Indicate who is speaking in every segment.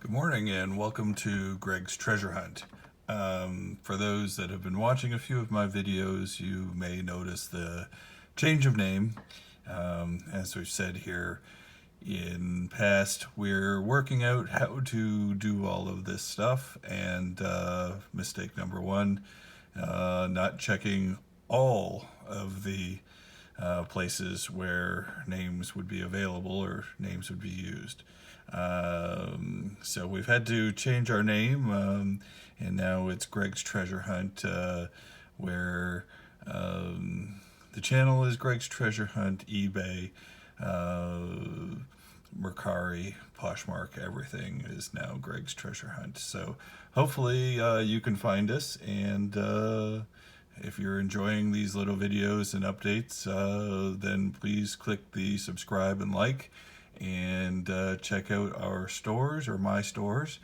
Speaker 1: Good morning and welcome to Greg's Treasure Hunt. For those that have been watching a few of my videos, you may notice the change of name. As we've said here in past, we're working out how to do all of this stuff, and mistake number one, not checking all of the places where names would be available or names would be used. So we've had to change our name, and now it's Greg's Treasure Hunt, where the channel is Greg's Treasure Hunt, eBay, Mercari, Poshmark, everything is now Greg's Treasure Hunt. So hopefully you can find us, and if you're enjoying these little videos and updates, then please click the subscribe and like, and check out our stores or my stores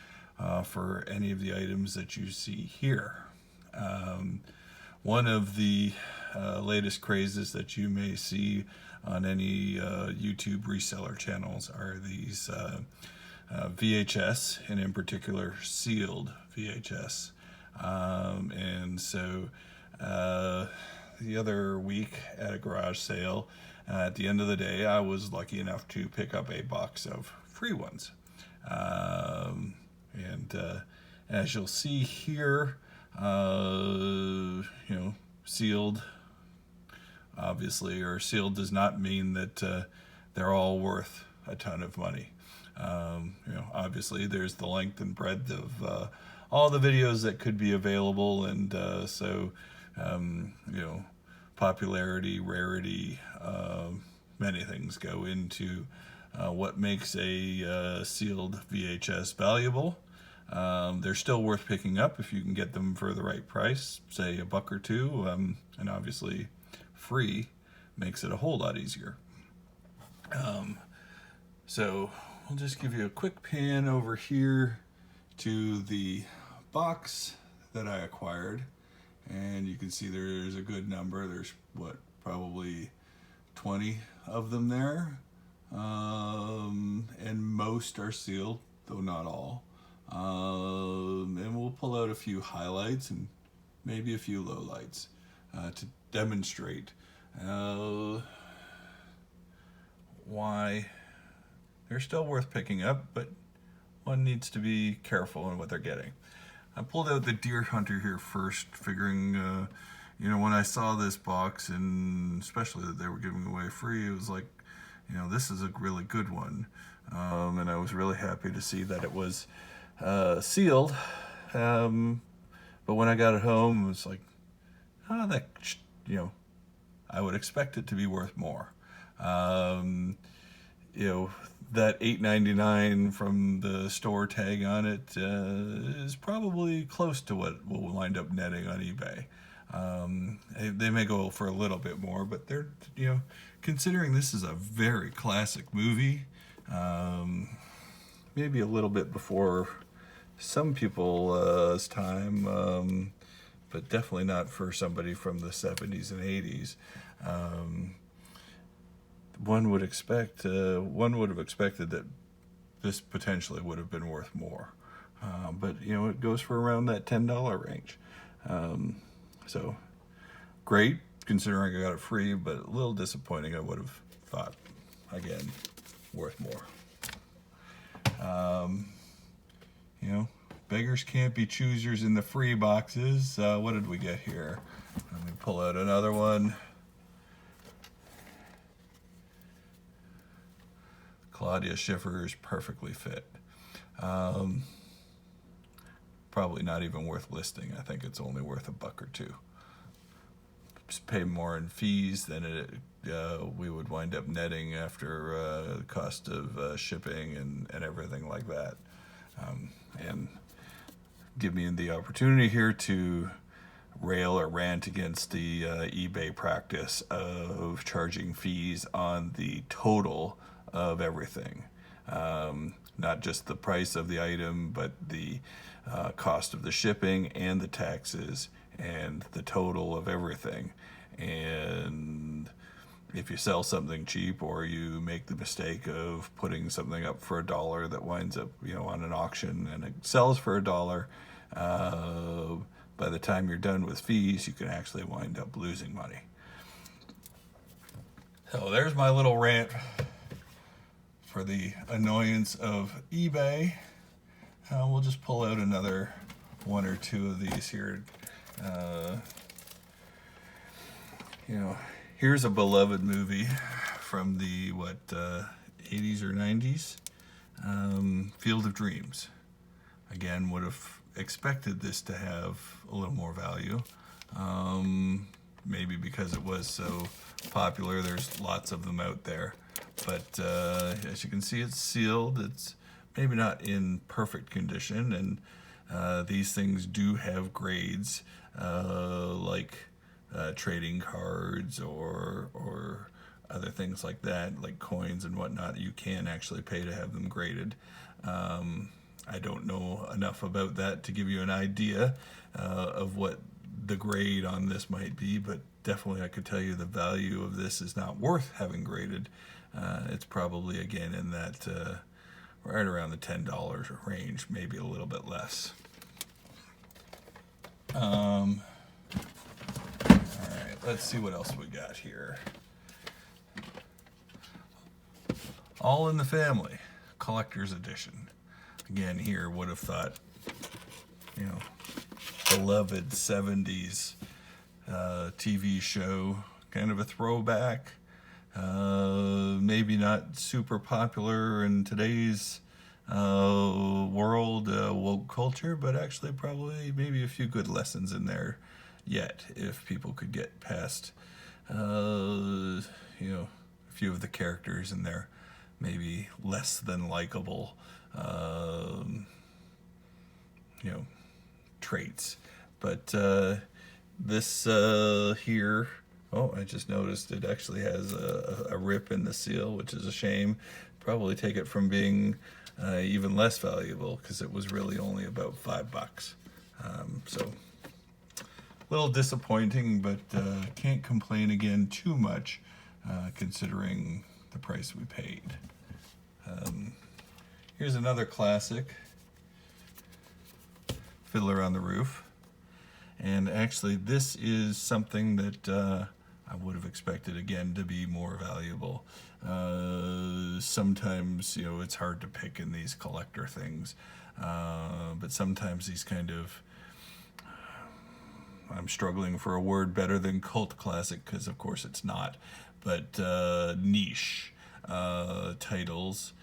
Speaker 1: for any of the items that you see here. One of the latest crazes that you may see on any YouTube reseller channels are these VHS, and in particular sealed VHS. And so the other week at a garage sale, at the end of the day, I was lucky enough to pick up a box of free ones. And as you'll see here, sealed, obviously, or sealed does not mean that they're all worth a ton of money. Obviously, there's the length and breadth of all the videos that could be available, and popularity, rarity, many things go into what makes a sealed VHS valuable. They're still worth picking up if you can get them for the right price, say $1 or $2, and obviously free makes it a whole lot easier. So we'll just give you a quick pan over here to the box that I acquired, and you can see there's a good number. There's probably 20 of them there, and most are sealed, though not all. And we'll pull out a few highlights and maybe a few lowlights to demonstrate why they're still worth picking up, but one needs to be careful in what they're getting. I pulled out the Deer Hunter here first, figuring, when I saw this box, and especially that they were giving away free, it was like, this is a really good one. And I was really happy to see that it was sealed. But when I got it home, it was like, I would expect it to be worth more. That $8.99 from the store tag on it is probably close to what we'll wind up netting on eBay. They may go for a little bit more, but they're, considering this is a very classic movie, maybe a little bit before some people's time, but definitely not for somebody from the 70s and 80s. One would have expected that this potentially would have been worth more. But, it goes for around that $10 range. So, great, considering I got it free, but a little disappointing. I would have thought, again, worth more. Beggars can't be choosers in the free boxes. What did we get here? Let me pull out another one. Claudia Schiffer's Perfectly Fit. Probably not even worth listing. I think it's only worth $1 or $2. Just pay more in fees than we would wind up netting after the cost of shipping and everything like that. And give me the opportunity here to rail or rant against the eBay practice of charging fees on the total of everything. Not just the price of the item, but the cost of the shipping and the taxes and the total of everything. And if you sell something cheap, or you make the mistake of putting something up for $1 that winds up, on an auction and it sells for $1, by the time you're done with fees, you can actually wind up losing money. So there's my little rant for the annoyance of eBay. We'll just pull out another one or two of these here. Here's a beloved movie from the 80s or 90s, Field of Dreams. Again, would have expected this to have a little more value. Maybe because it was so popular. There's lots of them out there, but as you can see, it's sealed. It's maybe not in perfect condition, and these things do have grades, like trading cards or other things like that, like coins and whatnot. You can actually pay to have them graded. I don't know enough about that to give you an idea of what the grade on this might be, but definitely I could tell you the value of this is not worth having graded. It's probably, again, in that right around the $10 range, maybe a little bit less. All right, let's see what else we got here. All in the Family, collector's edition. Again, here would have thought, beloved 70s TV show, kind of a throwback. Maybe not super popular in today's world, woke culture, but actually probably maybe a few good lessons in there yet, if people could get past a few of the characters in there, maybe less than likable traits. But this here, I just noticed it actually has a rip in the seal, which is a shame. Probably take it from being even less valuable, because it was really only about $5. So a little disappointing, but can't complain again too much, considering the price we paid. Here's another classic, Fiddler on the Roof. And actually, this is something that I would have expected, again, to be more valuable. Sometimes, it's hard to pick in these collector things. But sometimes these kind of, I'm struggling for a word better than cult classic, because of course it's not, but niche titles,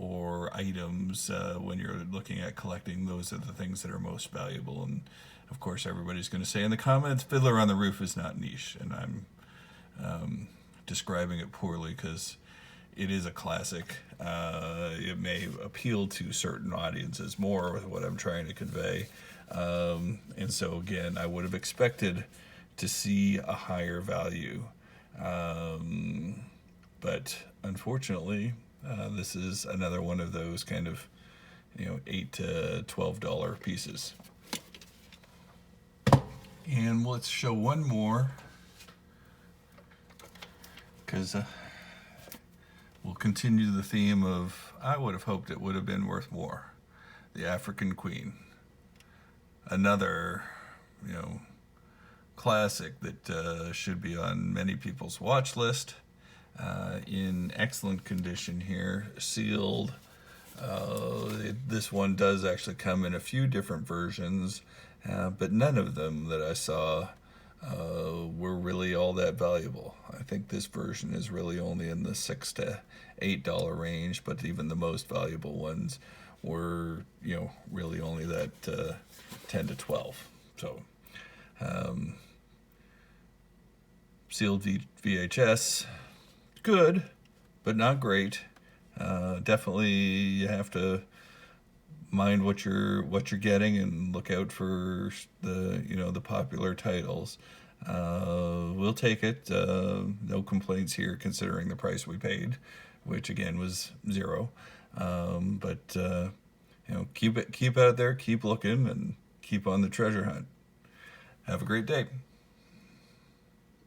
Speaker 1: or items, when you're looking at collecting, those are the things that are most valuable. And of course, everybody's going to say in the comments, Fiddler on the Roof is not niche, and I'm describing it poorly, because it is a classic. It may appeal to certain audiences more with what I'm trying to convey. And so again, I would have expected to see a higher value. But unfortunately, this is another one of those kind of, $8 to $12 pieces. And let's show one more, because we'll continue the theme of, I would have hoped it would have been worth more. The African Queen. Another, classic that should be on many people's watch list. In excellent condition here, sealed. This one does actually come in a few different versions, but none of them that I saw were really all that valuable. I think this version is really only in the $6 to $8 range, but even the most valuable ones were, really only that 10 to 12. So, sealed VHS. Good, but not great. Definitely, you have to mind what you're getting and look out for the popular titles. We'll take it. No complaints here, considering the price we paid, which again was $0. But keep out there, keep looking, and keep on the treasure hunt. Have a great day.